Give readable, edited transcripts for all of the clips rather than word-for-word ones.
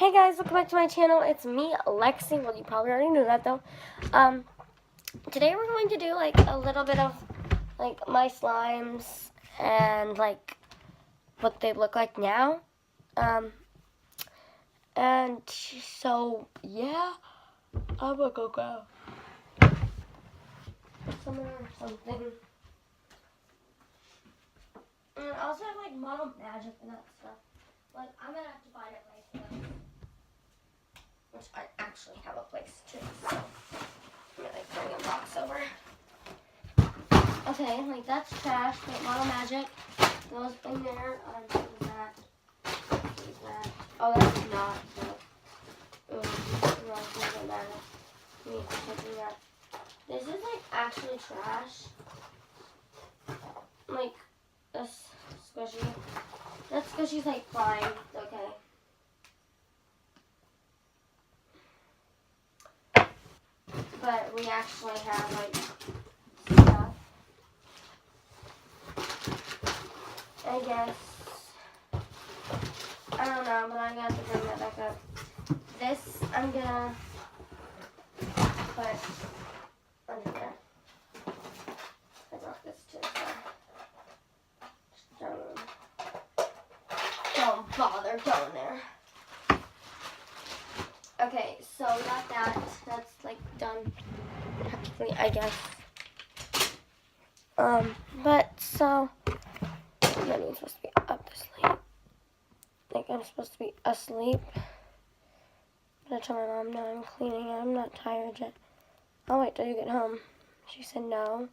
Hey guys, welcome back to my channel. It's me, Lexi. Well, you probably already knew that though. Today we're going to do like a little bit of like my slimes and like what they look like now. And so yeah, I'm gonna go grab somewhere or something. And I also have like Model Magic and that stuff. Like I'm gonna have to find a place for them. Which I actually have a place too, so I'm gonna like bring a box over. Okay, like that's trash, but Model Magic goes in there. What is that? What is that? Oh, that's not. No, it doesn't matter. Me taking that. This is like actually trash. Like this squishy. That squishy's like fine. Okay. But we actually have like stuff. I guess. I don't know, but I'm gonna have to bring that back up. This I'm gonna put under there. I brought this too, so don't bother going there. Okay, so we got that. That's like done practically, I guess. But so Money's supposed to be up to sleep. Like I'm supposed to be asleep. But I told my mom, no, I'm cleaning. I'm not tired yet. I'll wait till you get home. She said no.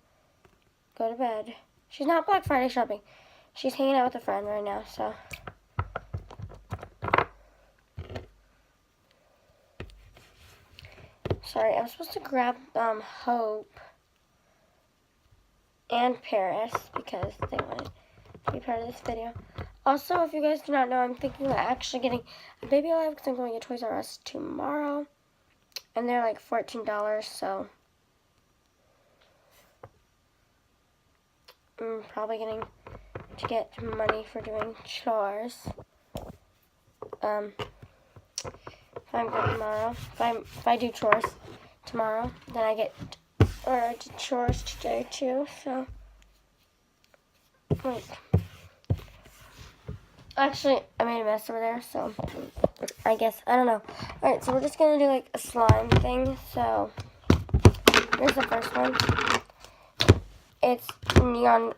Go to bed. She's not Black Friday shopping. She's hanging out with a friend right now, so. Sorry, I was supposed to grab Hope and Paris because they wanted to be part of this video. Also, if you guys do not know, I'm thinking of actually getting a Baby Alive because I'm going to Toys R Us tomorrow. And they're like $14, so I'm probably going to get money for doing chores. If I'm good tomorrow, if I do chores tomorrow, then I get chores today too. So, like, actually, I made a mess over there. So, I guess I don't know. All right, so we're just gonna do like a slime thing. So, here's the first one. It's Neon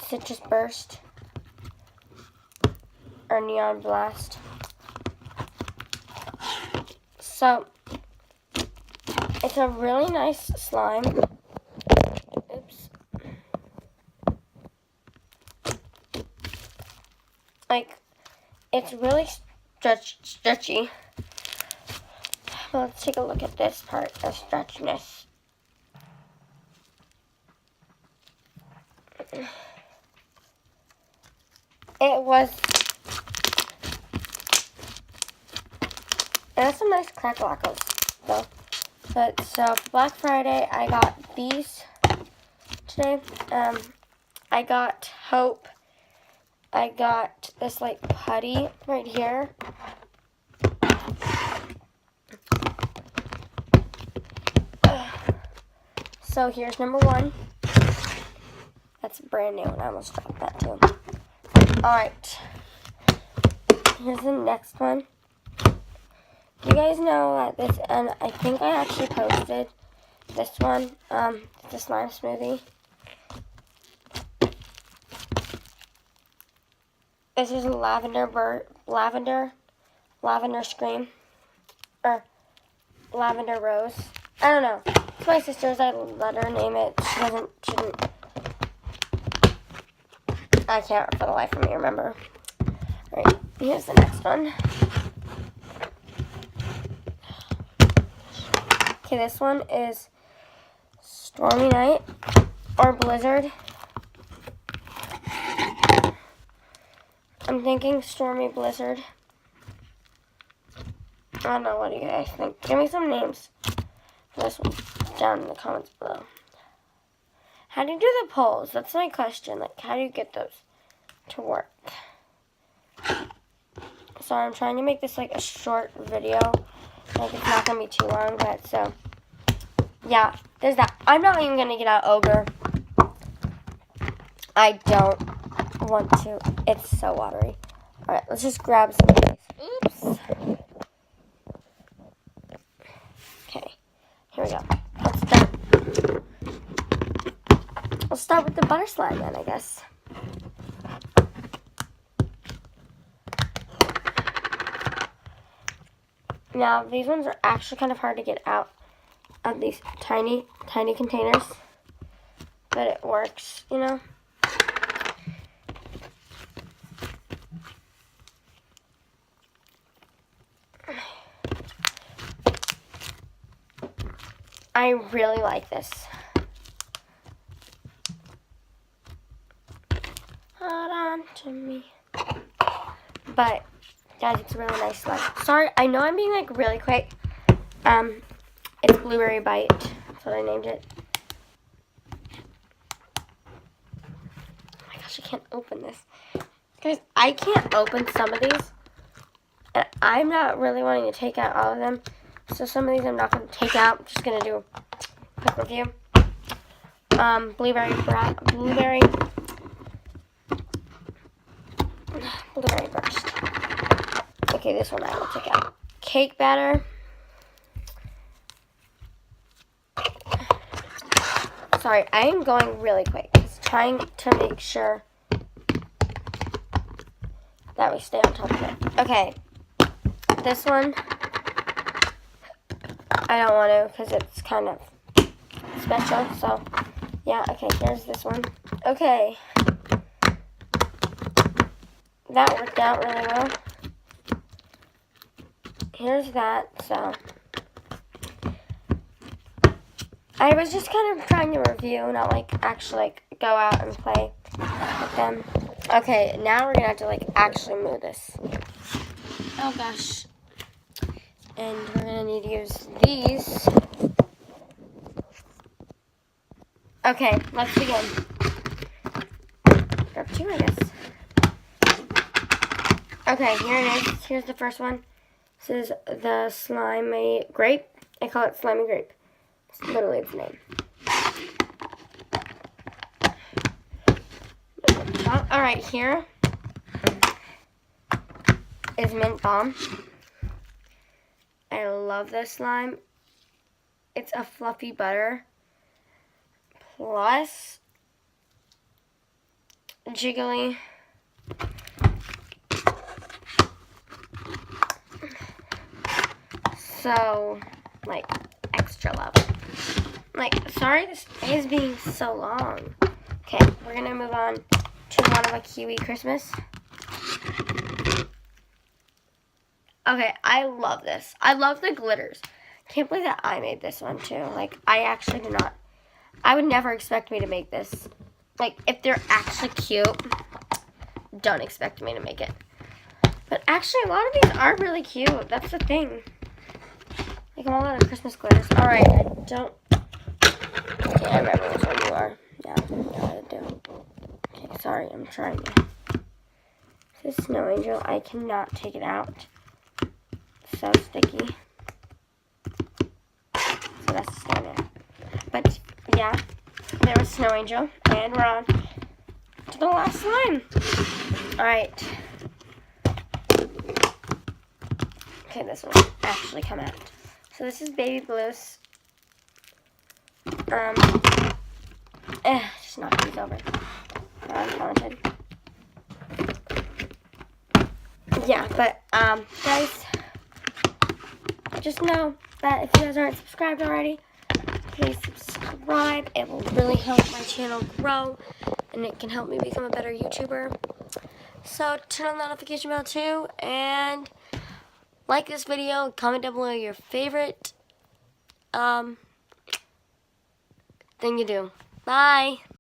Citrus Burst or Neon Blast. So, it's a really nice slime. Oops. Like, it's really stretchy. Well, let's take a look at this part, the stretchiness. It has some nice crackle-lackles, though. But, so, for Black Friday, I got these today. I got Hope. I got this, like, putty right here. So, here's number one. That's brand new, and I almost dropped that, too. Alright. Here's the next one. You guys know that this, and I think I actually posted this one, the slime smoothie. This is lavender scream, or lavender rose. I don't know. It's my sister's. I let her name it. She didn't. I can't for the life of me remember. All right, here's the next one. Okay, this one is Stormy Night or Blizzard. I'm thinking Stormy Blizzard. I don't know, what do you guys think? Give me some names for this one down in the comments below. How do you do the polls? That's my question. Like, how do you get those to work? sorry, I'm trying to make this like a short video. Like it's not gonna be too long, but so yeah, there's that. I'm not even gonna get out Ogre. I don't want to. It's so watery. Alright, let's just grab some of these. Oops. Okay, here we go. Let's start with the butter slime then, I guess. Now, these ones are actually kind of hard to get out of these tiny, tiny containers. But it works, you know? I really like this. Hold on to me. But guys, it's a really nice slime. Sorry, I know I'm being like really quick. It's Blueberry Bite. That's what I named it. Oh my gosh, I can't open this. Guys, I can't open some of these. And I'm not really wanting to take out all of them. So some of these I'm not going to take out. I'm just going to do a quick review. Blueberry burst. Okay, this one I will take out. Cake batter. Sorry, I am going really quick. Just trying to make sure that we stay on top of it. Okay, this one I don't want to because it's kind of special. So, yeah, okay, here's this one. Okay, that worked out really well. Here's that, so I was just kind of trying to review, not like actually like go out and play with them. Okay, now we're gonna have to like actually move this. Oh gosh. And we're gonna need to use these. Okay, let's begin. Grab two, I guess. Okay, here it is. Here's the first one. This is the slimy grape. I call it slimy grape. It's literally its name. Alright, here is mint balm. I love this slime. It's a fluffy butter plus jiggly so like extra love. Like, sorry this is being so long. Okay, we're gonna move on to one of a Kiwi Christmas. Okay, I love this. I love the glitters. Can't believe that I made this one too. Like, I actually did not. I would never expect me to make this. Like, if they're actually cute, don't expect me to make it. But actually, a lot of these are really cute. That's the thing. Like, I'm all out of Christmas glitters. Alright, I don't. Okay, I remember which one you are. Yeah, I do. Okay, sorry, I'm trying to. This is Snow Angel. I cannot take it out. It's so sticky. So that's staying there. But, yeah, there was Snow Angel. And we're on to the last slime. Alright. Okay, this will actually come out. So this is Baby Blues. Just knock these over. I'm talented. Yeah, but, guys, just know that if you guys aren't subscribed already, please subscribe. It will really help my channel grow, and it can help me become a better YouTuber. So, turn on the notification bell too, and like this video, comment down below your favorite, thing to do. Bye!